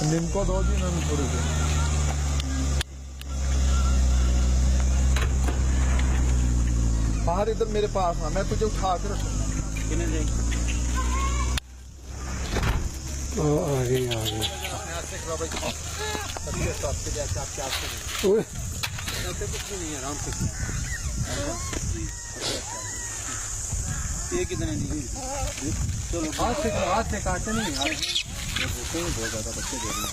निम्को दो जी ना थोड़ी सी बाहर इधर मेरे पास आ, मैं तुझे उठा के रखूंगा। कितने दें? आ गए अपने हाथ से खिलाओ भाई, सबके साथ से जैसे आपके हाथ से ओए ऐसे कुछ नहीं है, आराम से। ये कितने दी? चलो हाथ से काटे नहीं यार, भूखे ही बहुत ज़्यादा, बच्चे दे रहे हैं।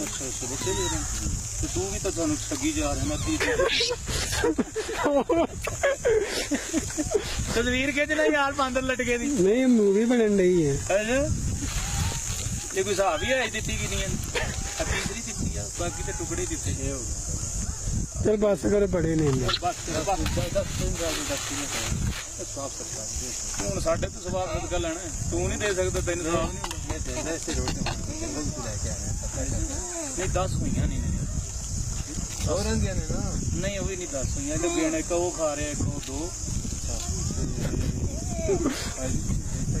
अच्छा अच्छा, बच्चे दे रहे हैं। तो तू भी तो थानू ठगी जा रहा है। तस्वीर खिंचना यार, बांदर लटके दी। नहीं मूवी बनन रही है। अच्छा, ये कोई हिसाब ही है दित्ती की नहीं है? तीसरी दित्ती है, बाकी तो टुकड़े दिते हैं। चल बस कर बड़े नहीं बस साफ सकता हूँ साढ़े तो सवाल सदका लेना है, तू नहीं दे सकता, तेन सवाल नहीं 10 हुई नहीं नहीं वो भी नहीं 10 हुई। एक वो खा रहे, एक वो 2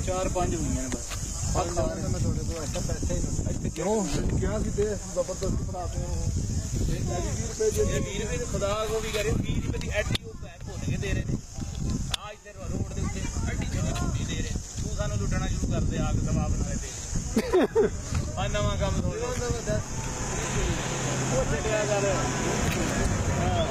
4 5 हुई ने बस। खुदा को भी करे 20 रुपए की एडी भुन के दे रहे थे। आज इधर रोड के उत्ते एडी छुट्टी दे रहे, तू सानू लुटना शुरू कर दे, आग सवाब ना दे। आ नवा काम थोड़ी वो छड़िया कर। हां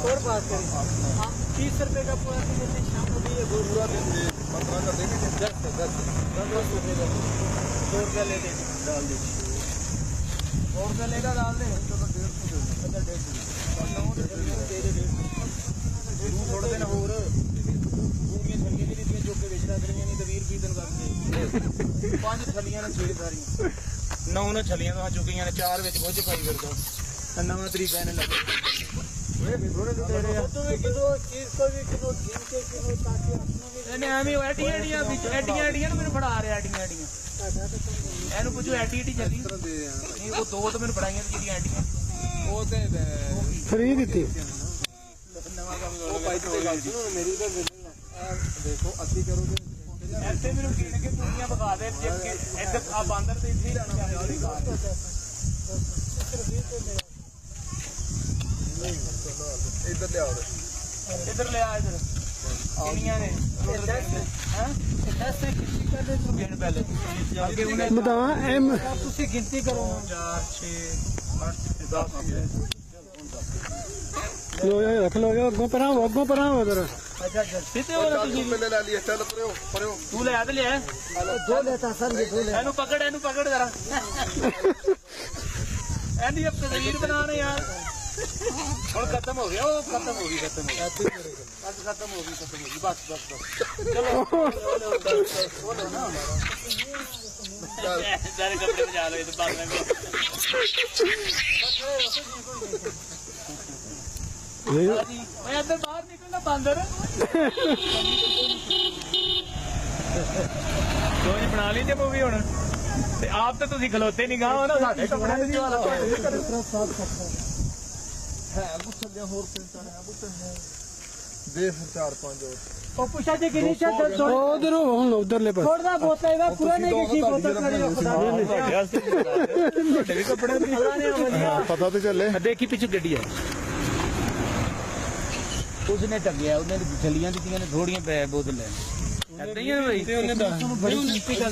और बात करें, 30 रुपए का पूरा देते शाम को भी, ये पूरा दिन 15 का देंगे, 10 रुपये 2 रुपया ले दे, डाल दे 2 रुपया लेगा, डाल दे तो 150 थोड़े दिन होर भूमियां थलियां नहीं दी, जो के बेचना करियां नहीं तो 20 रुपये दिन कर 5 थलियां ने 6 सारियां 9 ने छलियां तो चुकियां ने, 4 विच कुछ पाई फिरदा नवा तरीका इन्हें लगे। मैंने फड़ा रहा एडियां पुछो एडी एडी चली नहीं, वो 2 तो मैंने फड़ाइया फ्री दी देखो अस्सी करोगे ऐसे मेरे गिन के पूरियां बगा दे, इधर बांदर तो इधर ही रहना इधर ले आओ, इधर ले आ, इधर किनियां ने हैं 10 से गिनती कर दे, तू गिन पहले आगे उन्हें बतावा एम तुसी गिनती करो 4 6 8 10 लो यार रख लो यार, अगो परा उधर। अच्छा सीधे हो रहा तुसी पहले ले लिया, चल परे तू ले आ, ले दो लेता सर, ये दो ले, एनु पकड़ जरा एंडी अब तस्वीर बना रहे यार। और खत्म हो गया, वो खत्म हो गई बस चलो सारे कपड़े बजा लो, ये तो बात में मैं अंदर बाहर निकलना बांदर कोई बना ली जे मूवी हुण ते आप तो तुसी खलोते नहीं गाओ ना, साडे कपड़े नहीं वाला है कुछ चलिया होर पिंटा है कुछ है दे 4 5 ओ पुछा जे गिनी से उधर हम उधर ले पास छोड़दा बोतल दा पूरा नहीं किसी बोतल खड़ी हो, खुदा ने कपड़े नहीं पता तो चले। देखी पीछे गड्डी है, उसने टंगया, उसने छलियां दी ने थोड़ियां बोतल है ऐसे ही है भाई, उन्हें बड़ी कीमती का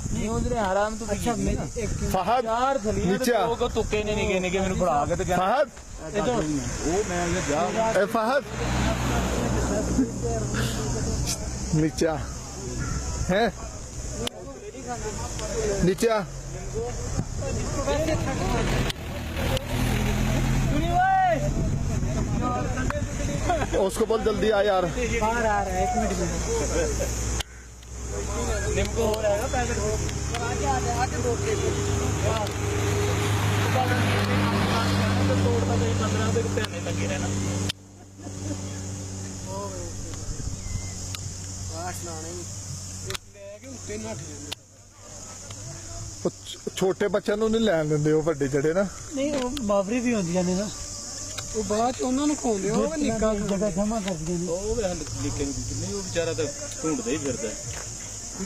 नहीं उधर आराम तो अच्छा फहद 4 थलियां तो तुक्के ने निके मैंने फड़ा के तो फहद वो मैं जा फहद नीचा है नीचा उसको बोल जल्दी आ यार, बाहर आ रहा है 1 मिनट में निम्को हो रहा है पैकेट आगे रोक के तोड़ता तो 15 से रुपये लगे रहना। ਛੋਟੇ ਬੱਚਿਆਂ ਨੂੰ ਨਹੀਂ ਲੈਣ ਦਿੰਦੇ ਉਹ ਵੱਡੇ ਜਿਹੜੇ ਨਾ ਨਹੀਂ ਉਹ ਬਾਬਰੀ ਵੀ ਹੁੰਦੀਆਂ ਨੇ ਨਾ ਉਹ ਬਾਅਦ ਚ ਉਹਨਾਂ ਨੂੰ ਖਵਾਉਂਦੇ ਉਹ ਵੀ ਨਿੱਕਾ ਜਗ੍ਹਾ ਜਮਾ ਕਰਦੀਆਂ ਨੇ ਉਹ ਵੀ ਲਿਖੇ ਨਹੀਂ ਉਹ ਵਿਚਾਰਾ ਤਾਂ ਢੂੰਡਦਾ ਹੀ ਫਿਰਦਾ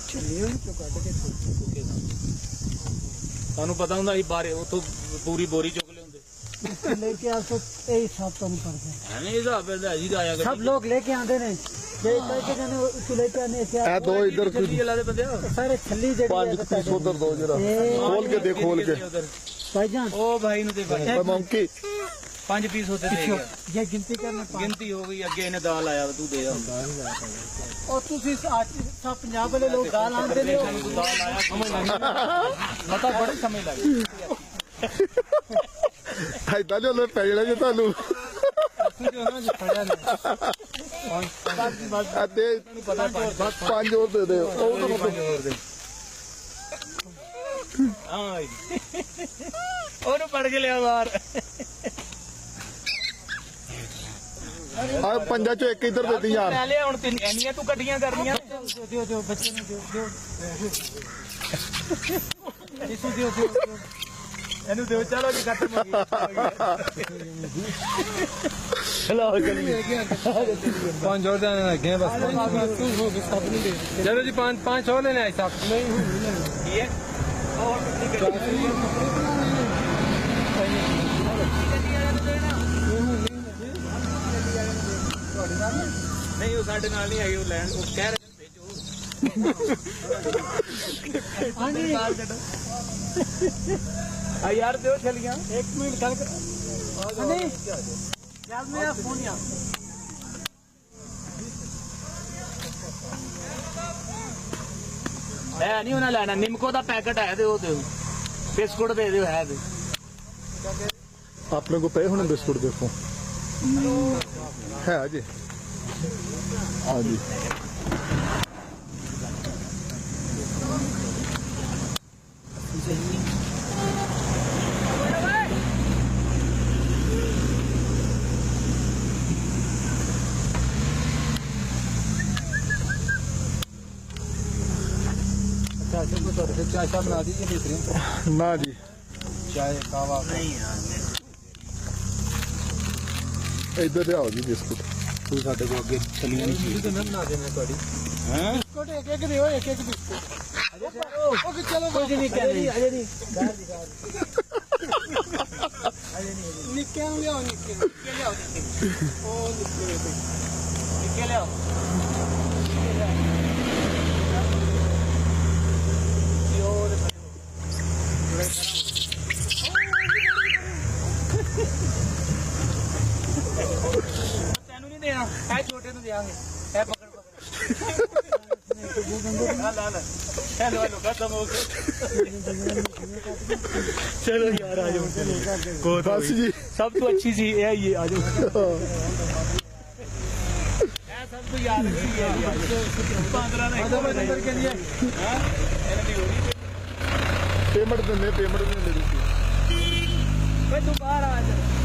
ਛੱਲੀ ਉਹਨੂੰ ਚੁੱਕ ਕੱਢ ਕੇ ਤੁਹਾਨੂੰ ਪਤਾ ਹੁੰਦਾ ਸੀ ਬਾਰੇ ਉਥੋਂ ਪੂਰੀ ਬੋਰੀ ਚੁੱਕ ਲਿਆਉਂਦੇ लेके आ तो यही हिसाब तो नहीं पड़ता ਐਵੇਂ ਹਿਸਾਬ ਪੈਂਦਾ ਜੀ ਦਾ ਆਇਆ सब लोग लेके आते ने जे लेके जाने उसको लेके आने से ਇਹ ਦੋ ਇੱਧਰ ਛੱਲੀ ਜਲਾ ਦੇ ਬੰਦੇ सारे छल्ली जेडी 5 ਪੀਸ ਉਧਰ ਦੋ ਜਰਾ ਖੋਲ ਕੇ ਦੇ ਖੋਲ ਕੇ भाईजान ਉਹ ਭਾਈ ਨੂੰ ਤੇ ਭਾਈ ਮੰਕੀ 5 ਪੀਸ ਹੋਤੇ ਦੇ ਗਿਆ ये गिनती करने ਗਿਣਤੀ ਹੋ ਗਈ ਅੱਗੇ ਇਹਨੇ ਦਾਲ ਆਇਆ ਤੂੰ ਦੇ ਆ और तुसी आज सब पंजाब वाले लोग दाल आंदे ने ਦਾਲ ਆਇਆ ਸਮਝ ਲੱਗੀ ਮਤਾ ਬੜੀ ਸਮਝ ਲੱਗੀ ਐਦਾਂ ਜੋ ਪੈ ਜਾਣਾ ਜੇ ਤੁਹਾਨੂੰ ਅਤੇ ਪਤਾ ਪੰਜ ਹੋਰ ਦੇ ਦਿਓ ਉਹ ਹਾਂ ਉਹਨੂੰ ਪੜ ਕੇ ਲਿਆ ਬਾਹਰ ਆ ਪੰਜਾਂ ਚੋਂ ਇੱਕ ਇੱਧਰ ਦੇ ਦੀ ਯਾਰ ਲੈ ਲਿਆ ਹੁਣ ਤਿੰਨ ਐਨੀਆਂ ਤੂੰ ਕੱਢੀਆਂ ਕਰਨੀਆਂ दियो बच्चे ने दियो इसको दियो दियो ਇਹਨੂੰ ਦਿਓ ਚਲੋ ਜੀ ਖਤਮ ਹੋ ਗਈ ਚਲੋ ਚਲੀਏ पांच और देने लगे बस चलो जी पांच और लेने आए साहब नहीं ਕੀ ਹੈ ਹੋਰ ਨਹੀਂ ਉਹ ਸਾਡੇ ਨਾਲ ਨਹੀਂ ਆਈ ਉਹ ਲੈਣ ਉਹ ਕਹਿ ਰਹੇ ਭੇਜੋ ਆ ਯਾਰ ਦਿਓ ਛਲੀਆਂ एक मिनट कल नहीं यार मेरा फोन यार ਹੈ ਨਹੀਂ ਉਹਨਾਂ ਲੈਣਾ ਨਿੰਮਕੋ ਦਾ ਪੈਕਟ ਹੈ ਤੇ ਉਹ ਦਿਓ ਬਿਸਕੁਟ ਦੇ ਦਿਓ ਹੈ ਤੇ ਆਪਣੇ ਕੋ ਪਏ ਹੁਣ ਬਿਸਕੁਟ ਦੇਖੋ ਹੈ ਜੀ ਹਾਂ ਜੀ चाय शाम बना दीजिए बेहतरीन ਨਾ ਜੀ चाय कावा ਇੱਧਰ ਲਿਆਓ ਜੀ ਬਿਸਕੁਟ ਤੂੰ ਸਾਡੇ ਕੋਲ ਅੱਗੇ ਛਲੀਆਂ ਨਹੀਂ तो मैं बना देना थोड़ी ਹੈ बिस्कुट एक एक दियो एक एक बिस्कुट ओके चलो कुछ नहीं कहने अजय नहीं निक्के लियाओ निक्के लियाओ ओ निक्के ਨਿੱਕੇ ਲਿਆਓ ਤੈਨੂੰ ਨਹੀਂ ਦੇਣਾ ਇਹ ਛੋਟੇ ਨੂੰ ਦਿਆਂਗੇ ਇਹ ਪਕੜ ਲਾ ਚਲੋ ਲੋ ਖਤਮ ਹੋ ਗਿਆ ਚਲੋ ਯਾਰ ਆ ਜਾਓ ਬਸ ਜੀ ਸਭ ਤੋਂ ਅੱਛੀ ਸੀ ਇਹ ਹੀ ਆ ਜਾਓ ਇਹ ਸਭ ਤੋਂ ਯਾਦ ਅੱਛੀ ਹੈ ਯਾਰ 15 ਨੇ नंबर के लिए ਹਾਂ ਇਹਨਾਂ ਦੀ ਹੋਣੀ ਪੇਮੈਂਟ ਦਿੰਦੇ ਪੇਮੈਂਟ ਵੀ ਨਹੀਂ ਮਿਲਦੀ ਓਏ ਤੂੰ ਬਾਹਰ ਆ ਜਾ